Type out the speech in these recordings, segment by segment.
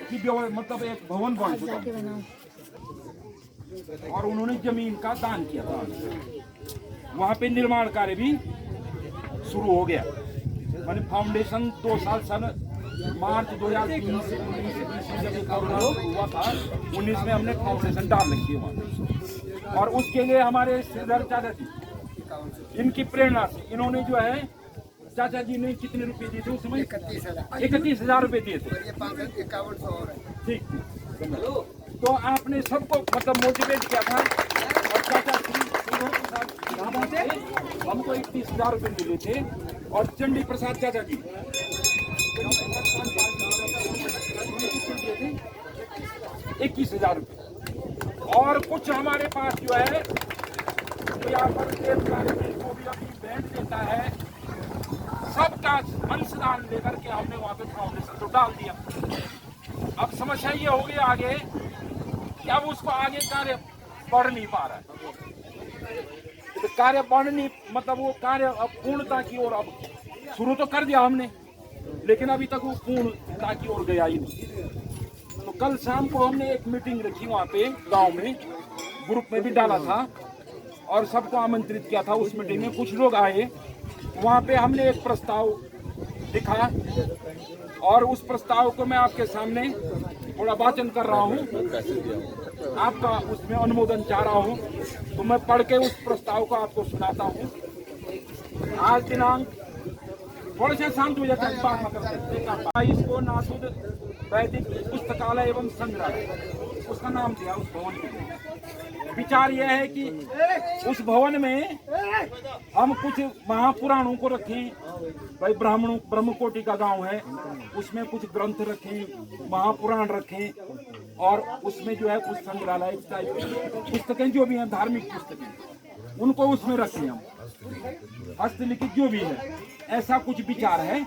की मतलब एक भवन बन चुका और उन्होंने जमीन का दान किया था। वहाँ पे निर्माण कार्य भी शुरू हो गया। मैंने फाउंडेशन 2 साल सन मार्च 2019 से जब ये कोरोना हुआ था 19 में हमने फाउंडेशन डाल रखी है वहाँ। और उसके लिए हमारे श्रीधर चाचा जी, इनकी प्रेरणा से इन्होंने जो है, चाचा जी ने कितने रुपए दिए थे उस समय? 31,000 रुपए दिए थे। ठीक। तो आपने सबको मतलब मोटिवेट किया था और चाचा हमको 31,000 रुपए मिले थे और चंडी प्रसाद चाचा जी 21,000 रुपए। और कुछ हमारे पास जो है तो यहाँ पर को भी अभी भेंट देता है, सबका अंशदान लेकर के हमने वहाँ पे फाउंडेशन तो डाल दिया। अब समस्या ये हो गई आगे कि अब उसको आगे कार्य बढ़ नहीं पा रहा है। तो कार्य बढ़ नहीं मतलब वो कार्य अब पूर्णता की ओर अब शुरू तो कर दिया हमने, लेकिन अभी तक वो पूर्णता की ओर गया ही नहीं। तो कल शाम को हमने एक मीटिंग रखी वहाँ पे गांव में, ग्रुप में भी डाला था और सबको आमंत्रित किया था। उस मीटिंग में कुछ लोग आए, वहाँ पे हमने एक प्रस्ताव लिखा और उस प्रस्ताव को मैं आपके सामने थोड़ा वाचन कर रहा हूँ, आपका उसमें अनुमोदन चाह रहा हूँ। तो मैं पढ़ के उस प्रस्ताव को आपको सुनाता हूँ। आज दिनांक थोड़े से शांत हो जाता है, बात मतलब 22 को नासूद वैदिक पुस्तकालय एवं संग्रहालय उसका नाम दिया उस भवन के। विचार यह है कि उस भवन में हम कुछ महापुराणों को रखें। भाई ब्रह्म कोटि का गांव है, उसमें कुछ ग्रंथ रखें, महापुराण रखें और उसमें जो है कुछ संग्रहालय पुस्तकें जो भी हैं, धार्मिक पुस्तकें, उनको उसमें रखें हम, हस्तलिखित जो भी है, ऐसा कुछ विचार है।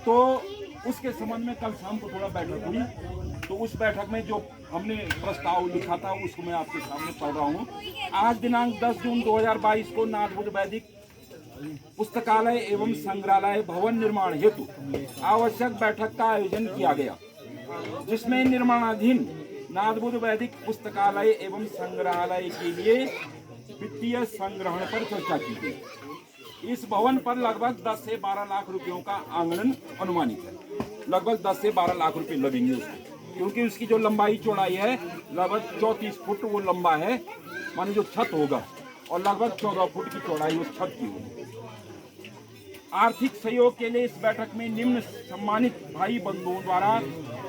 तो उसके संबंध में कल शाम को थोड़ा बैठक हुई। तो उस बैठक में जो हमने प्रस्ताव लिखा था उसको मैं आपके सामने पढ़ रहा हूँ। आज दिनांक 10 जून 2022 को नाथबुद्ध वैदिक पुस्तकालय एवं संग्रहालय भवन निर्माण हेतु आवश्यक बैठक का आयोजन किया गया, जिसमें निर्माणाधीन नाथबुद्ध वैदिक पुस्तकालय एवं संग्रहालय के लिए वित्तीय संग्रहण पर चर्चा की गई। इस भवन पर लगभग 10 से 12 लाख रुपयों का आंगन अनुमानित है। लगभग 10 से 12 लाख रुपए लगेंगे उसमें, क्योंकि उसकी जो लंबाई चौड़ाई है लगभग 34 फुट वो लंबा है, माने जो छत होगा, और लगभग 14 फुट की चौड़ाई उस छत की होगी। आर्थिक सहयोग के लिए इस बैठक में निम्न सम्मानित भाई बंधुओं द्वारा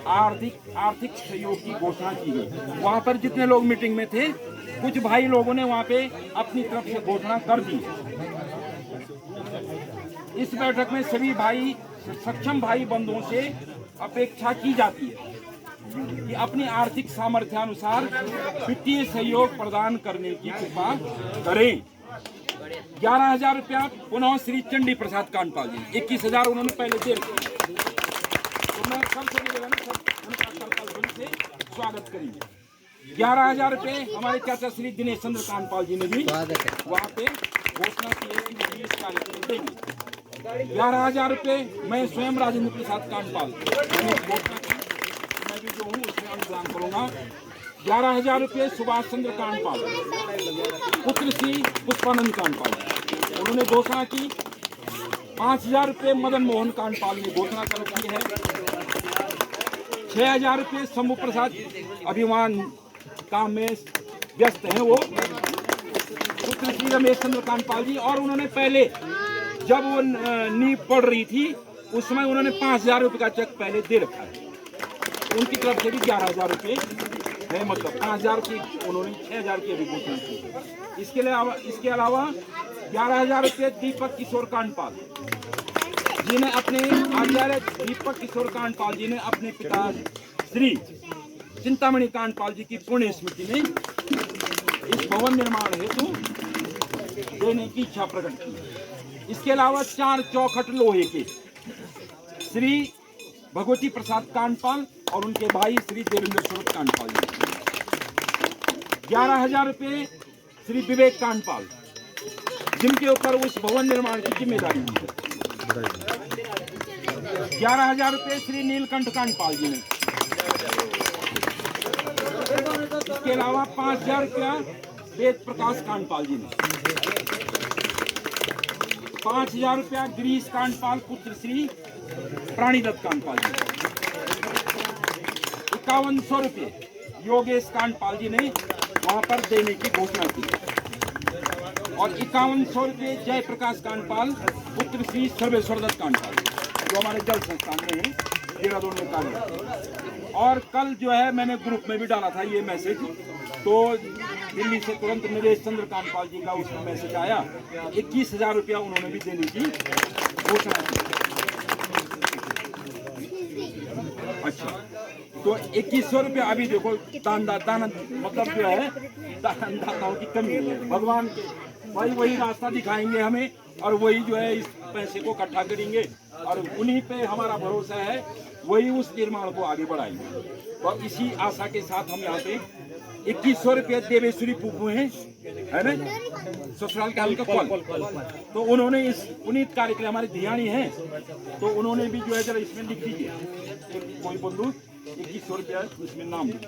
आर्थिक सहयोग की घोषणा की गई। वहाँ पर जितने लोग मीटिंग में थे, कुछ भाई लोगों ने वहाँ पे अपनी तरफ से घोषणा कर दी। इस बैठक में सभी भाई सक्षम भाई बंधुओं से अपेक्षा की जाती है कि अपनी आर्थिक सामर्थ्यानुसार वित्तीय सहयोग प्रदान करने की कृपा करें। 11,000 रुपया पुनः श्री चंडी प्रसाद कांडपाल जी, 21,000 उन्होंने पहले दे रखे। तो मैं सबसे मिलेगा ना, सब उनका से स्वागत करेंगे। 11,000 रुपये हमारे चाचा श्री दिनेश चंद्र कांडपाल जी ने भी वहाँ पे घोषणा की है कि इस कार्यक्रम देंगे। 11,000 रुपये मैं स्वयं राजेंद्र प्रसाद कांडपाल मैंने घोषणा की, मैं भी जो हूँ उसमें अनुदान करूँगा। 11,000 रुपये सुभाष चंद्र कांडपाल पुत्र श्री पुष्पानंद कांडपाल, उन्होंने घोषणा की। 5,000 रुपये मदन मोहन कांडपाल ने घोषणा कर रखी है। 6,000 रुपये शंभू प्रसाद अभिमान काम में व्यस्त हैं वो, पुत्र श्री रमेश चंद्र कांडपाल जी, और उन्होंने पहले जब वो नींव पड़ रही थी उस समय उन्होंने 5,000 रुपये का चेक पहले दे रखा है। उनकी तरफ से भी 11,000 रुपये है, मतलब 5,000 की उन्होंने 6,000 की अभी घोषणा की। इसके अलावा 11,000 रुपये दीपक किशोर कांडपाल जिन्हें अपने आचार्य दीपक किशोर कांडपाल जी ने अपने पिता श्री चिंतामणि कांडपाल जी की पुण्य स्मृति में इस भवन निर्माण हेतु देने की इच्छा प्रकट की। इसके अलावा 4 चौखट लोहे के श्री भगवती प्रसाद कांडपाल और उनके भाई श्री देवेंद्र स्वरूप कांडपाल जी। 11,000 रुपये श्री विवेक कांडपाल, जिनके ऊपर उस भवन निर्माण की जिम्मेदारी है। 11,000 रुपये श्री नीलकंठ कांडपाल जी ने। इसके अलावा 5,000 रुपया वेद प्रकाश कांडपाल जी ने। 5,000 रुपया गिरीश कांडपाल पुत्र श्री प्राणीदत्त कांडपाल जी। 5100 रुपये योगेश कांडपाल जी ने वहां पर देने की घोषणा की। और 5100 रुपये जय प्रकाश कांडपाल पुत्र श्री सर्वेश्वर दत्त कांडपाल जो हमारे जल संस्थान में है, देहरादून में कार्य। और कल जो है मैंने ग्रुप में भी डाला था ये मैसेज, तो दिल्ली से तुरंत नरेश चंद्र कांडपाल जी का उसमें मैसेज आया। 21,000 रुपया उन्होंने भी देने की घोषणा की। अच्छा, तो 2100 रुपया अभी देखो दान मतलब जो है दाताओं की कमी है। भगवान के भाई वही रास्ता दिखाएंगे हमें और वही जो है इस पैसे को इकट्ठा करेंगे और उन्हीं पे हमारा भरोसा है, वही उस निर्माण को आगे बढ़ाएंगे। और इसी आशा के साथ हम यहाँ पे 2100 रुपये देवेश्वरी पुप्पू है ना, ससुराल के हल्का कॉल, तो उन्होंने इस पुनीत कार्य के लिए हमारे धियानी है, तो उन्होंने भी जो है जरा इसमें लिख दीजिए कोई बंधु 2100 रुपया इसमें नाम लिख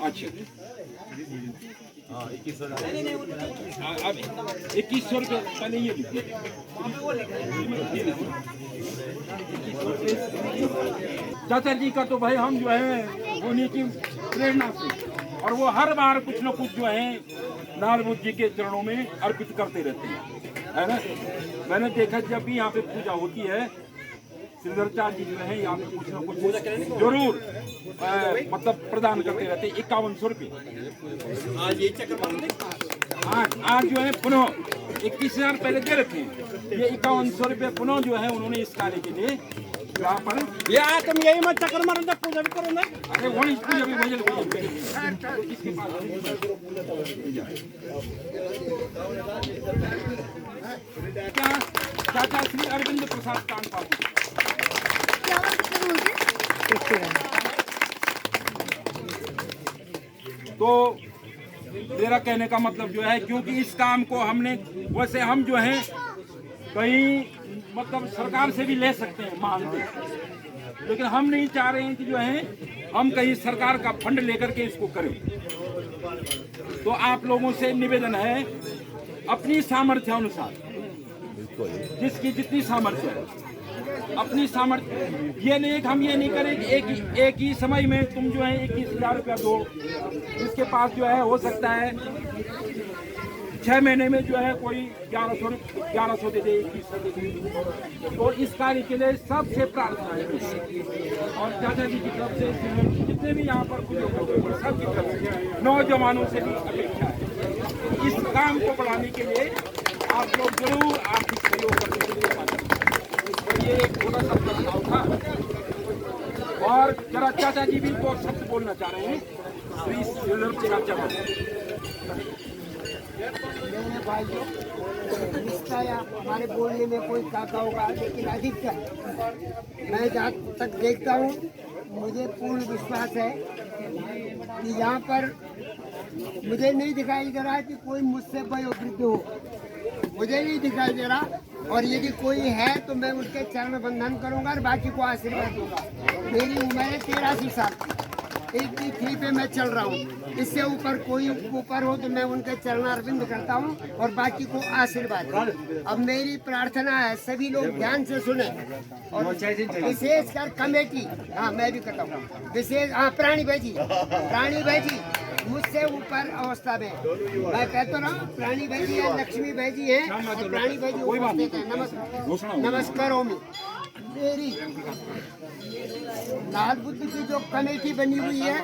अच्छा। अब 2100 रुपये पहले ये लिखिए। चाचा जी का तो भाई हम जो है उन्हीं की प्रेरणा से, और वो हर बार कुछ न कुछ जो है नारद जी के चरणों में अर्पित करते रहते हैं, है ना। मैंने देखा जब भी यहाँ पे पूजा होती है श्रीधर जी जो है यहाँ पे कुछ न कुछ जरूर मतलब प्रदान करते रहते हैं। 5100 रुपये आज जो है पुनः 21,000 पहले दे रखे हैं, ये 5100 रुपये पुनः जो है उन्होंने इस कार्य के लिए यहाँ पर तुम यही मत चक्कर मारो जब पूजा भी करो ना। अरे वही पूजा भी भजन क्या चाचा श्री अरविंद प्रसाद कांडपाल। तो मेरा कहने का मतलब जो है, क्योंकि इस काम को हमने वैसे हम जो है कहीं मतलब सरकार से भी ले सकते हैं मांग के, लेकिन हम नहीं चाह रहे हैं कि जो है हम कहीं सरकार का फंड लेकर के इसको करें। तो आप लोगों से निवेदन है अपनी सामर्थ्य अनुसार, जिसकी जितनी सामर्थ्य है अपनी सामर्थ्य, ये नहीं हम ये नहीं करें कि एक ही समय में तुम जो है 21,000 रुपया दो। जिसके पास जो है हो सकता है 6 महीने में जो है कोई 1100 दे दे, 2100 दे दे। तो इस कार्य के लिए सबसे प्रार्थना है और चाचा जी की तरफ से जितने भी यहाँ पर सबकी तरफ से नौजवानों से भी अपेक्षा है इस काम को बढ़ाने के लिए आप लोग जरूर आर्थिक सहयोग करने के लिए। ये एक छोटा सा प्रस्ताव था। और जरा चाचा जी भी तो शब्द बोलना चाह रहे हैं भाइयों, रिश्ता या हमारे बोलने में कोई काका होगा, लेकिन अधिकतर मैं जहाँ तक देखता हूँ मुझे पूर्ण विश्वास है कि यहाँ पर मुझे नहीं दिखाई दे रहा है कि कोई मुझसे वयोवृद्ध हो, मुझे नहीं दिखाई दे रहा। और यदि कोई है तो मैं उसके चरण बंधन करूंगा और बाकी को आशीर्वाद दूंगा। मेरी उम्र है 83 साल, 83 पे मैं चल रहा हूँ। इससे ऊपर कोई ऊपर हो तो मैं उनके चरणारविंद करता हूँ और बाकी को आशीर्वाद। अब मेरी प्रार्थना है सभी लोग ध्यान से सुने और विशेषकर कमेटी, हाँ मैं भी करता हूँ विशेष, हाँ प्राणी भाई जी मुझसे ऊपर अवस्था में मैं कहता रहा, प्राणी भाई जी है, लक्ष्मी भाई जी है और प्राणी भाई जी उपस्थित है। नमस्कार होमी। मेरी लाल बुद्ध की जो कमेटी बनी हुई है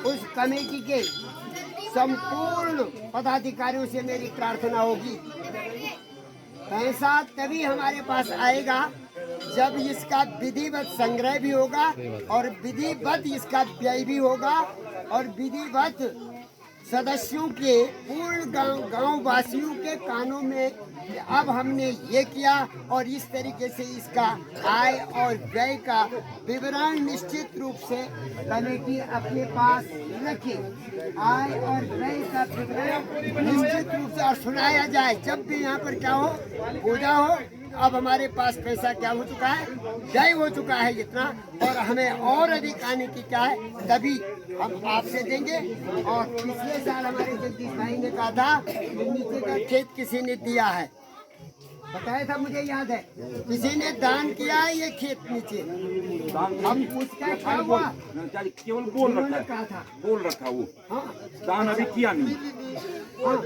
उस कमेटी के संपूर्ण पदाधिकारियों से मेरी प्रार्थना होगी, पैसा तभी हमारे पास आएगा जब इसका विधिवत संग्रह भी होगा और विधिवत इसका व्यय भी होगा और विधिवत सदस्यों के पूर्ण गांव वासियों के कानों में अब हमने ये किया और इस तरीके से इसका आय और व्यय का विवरण निश्चित रूप से कमेटी अपने पास रखे। आय और व्यय का विवरण निश्चित रूप से और सुनाया जाए जब भी यहाँ पर क्या हो, पूजा हो। अब हमारे पास पैसा क्या हो चुका है, व्यय हो चुका है जितना, और हमें और अधिक आने की क्या है, तभी हम आपसे देंगे। और पिछले साल हमारे जगदीश भाई ने कहा था नीचे का खेत किसी ने दिया है, बताया था, मुझे याद है, किसी ने दान किया है ये खेत नीचे। हम उसका क्या हुआ, केवल बोल रखा था, बोल रखा वो। हाँ, दान अभी किया नहीं। हाँ,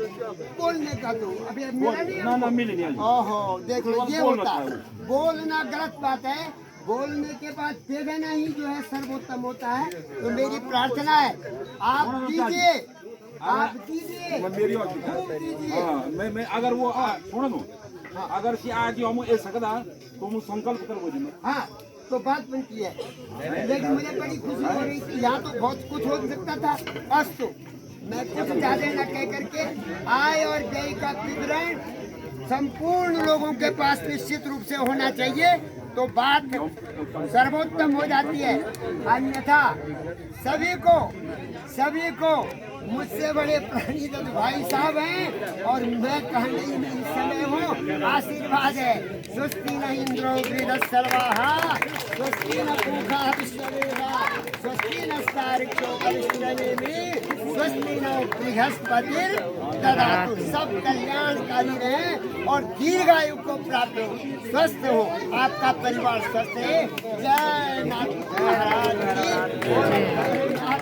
बोलने का तो अभी मिला नहीं। ना मिले नहीं। ओहो, देख लो ये होता है, बोलना गलत बात है। बोलने के बाद दे देना ही जो है सर्वोत्तम होता है। तो मेरी प्रार्थना है आप कीजिए, आप कीजिए, मेरी मैं अगर वो छोड़ दो, अगर कि आज हम ए सकदा तो हम संकल्प करबो जी। हाँ, तो बात बनती है, लेकिन मुझे बड़ी खुशी हो रही थी। यहाँ तो बहुत कुछ हो सकता था, बस तो मैं कुछ ज्यादा न कह करके आय और व्यय का विवरण संपूर्ण लोगों के पास निश्चित रूप से होना चाहिए, तो बात सर्वोत्तम हो जाती है। अन्यथा सभी को मुझसे बड़े प्रणीत भाई साहब हैं और मैं कहने में इस समय हूँ, आशीर्वाद है। स्वस्ति न इंद्रो वृद्धः सर्वाः, स्वस्ति न पूषा विश्ववेदाः, स्वस्ति न स्तार्क्ष्यो करिष्यन्ति, स्वस्ति न बृहस्पतिर् ददातु। सब कल्याणकारी रहें और दीर्घायु को प्राप्त हो, स्वस्थ हो, आपका परिवार स्वस्थ है। जय नाथ महाराज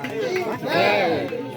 की जय।